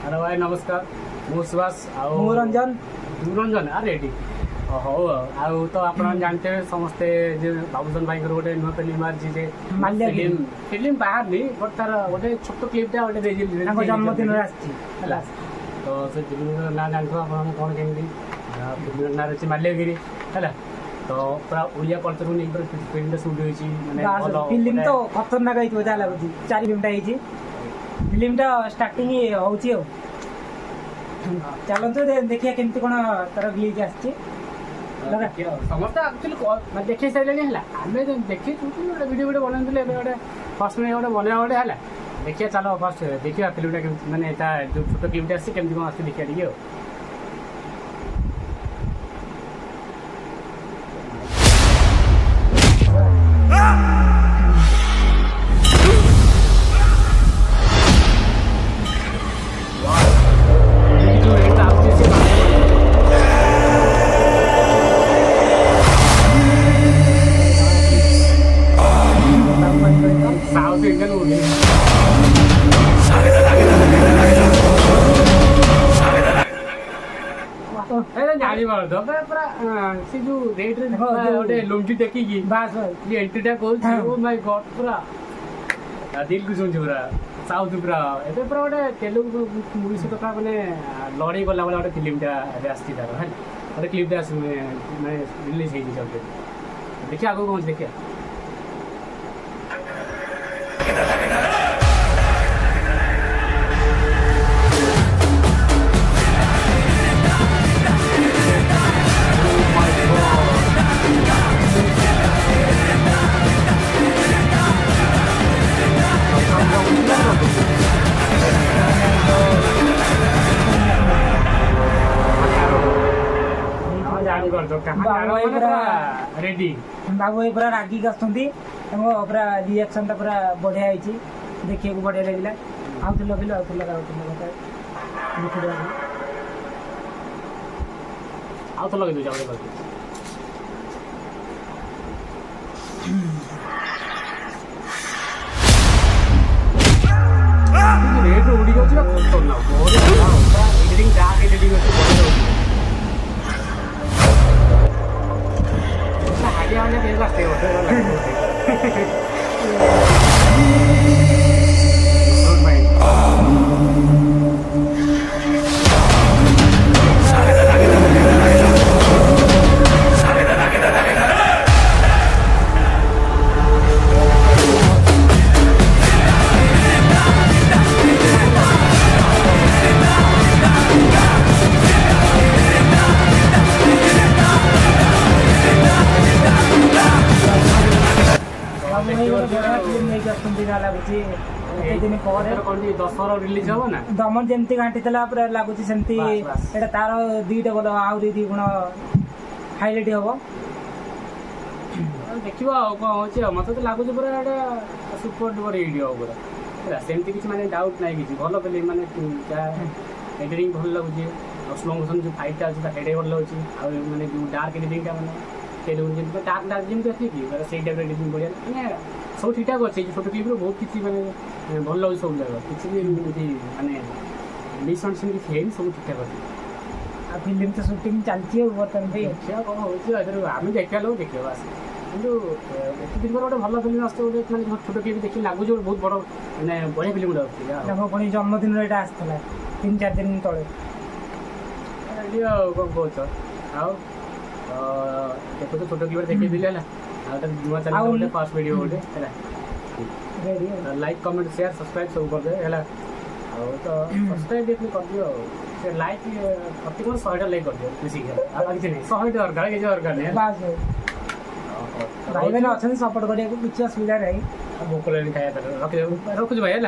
अरे भाई नमस्कार मु सुभाष रंजन रंजन अरे हो आउ तो आप जानते हैं समस्ते बाबूजन भाई गोटे नुआ फिल्म बाहरी फिल्म बाहर नहीं बट तार गोटे छोट क्लिपटा गोटे जन्मदिन तो से फिल्म ना जानते आप कौन केमी फिल्म ना अच्छी माल्यगिरी है तो पूरा ओडिया कल्चर को लेकर फिल्म शूट होती फिल्म तो खतरनाक होइतो जा लागुची 4 घंटा होइची फिल्मटा स्टार्टिंग होउची हो चलतो देखिया केमती कोन तार ग्लिच आछि समस्त एक्चुअली देखि साइलेनी हला आमे देखि वीडियो बनैले गोटे फर्स्ट में गोटे बना गोटे है देखिए चलो फर्स्ट देखिए फिल्मटा केमती माने जो छोट क्लिपटा आछि केमती कोन आछि देखिया टिके साउथ इंडियन मूवी जानी पार पूरा से जो रेट रे गोटे लुंगी देखिकी बास एंट्रीटा कहूँ ओ माय गॉड पूरा दिल को छुँच पूरा साउथ पूरा एबे पूरा गोटे तेलुगु मूवी सहित पूरा माने लड़ाई गला वाला गोटे फिल्मटा आसी तार है गोटे क्लिपटा माने रिलीज होती चलते देखिए आगे कौन देखिए रेडी बाबू पूरा रागिक आसुँच पूरा रिएक्शन टा पूरा बढ़िया होती देखिए बढ़िया लगे आउ तो लगे आउ तो लगे रेट उड़ी editing dark editing Dussehra release हम ना दमन जमती घाटी पूरा लगुच सेमती तार दीटा बोल आहरी 2 गुण हाइलाइट हम देखा कौन हो मत तो लगुच पूरा सुपर डुपर हिट हम पूरा सेमती किसी माने डाउट ना कि भल फिल्म माने एडिटिंग भल लगुच स्लो मोशन जो फाइटा अच्छे भल लगुच माने जो डार्क एडिटिंगटा माने तेलुगु डार्क डार्क जमी अच्छी कि से टाइप एडिटिंग बढ़िया मैंने सब ठीक ठाक अच्छे छोट क्लिप बहुत किसी मैंने भल लगे सब जगह किसी भी माने मिसअंडरस्टैंडिंग किसी है सब ठीक ठाक अच्छे फिल्म तो शूटिंग चलती बर्तमान देखिए कौन हो आम देखा लोग देखिए बास कि एत दिन पर गोटे भल फिल्म आसते गोटे मैंने छोट क्लिप देखिए लगुच बहुत बड़ मैंने बढ़िया फिल्म पुणी जन्मदिन यहाँ आसला 3-4 दिन तले कौन कौच आउ देखो तो छोट क्लिप देखी दिले है नुआ चैनल फर्स्ट वीडियो गोटे है लाइक कमेंट शेयर सब्सक्राइब सब कर दे है तो सब्सक्राइब भी कर दियो से लाइक अति को 100 लाइक कर दियो खुशी है आ किसी नहीं 100 दरकार के दरकार नहीं बस भाई मैंने अच्छा सपोर्ट करिया को कुछ असुविधा नहीं भोक लगे खाया रख भाई है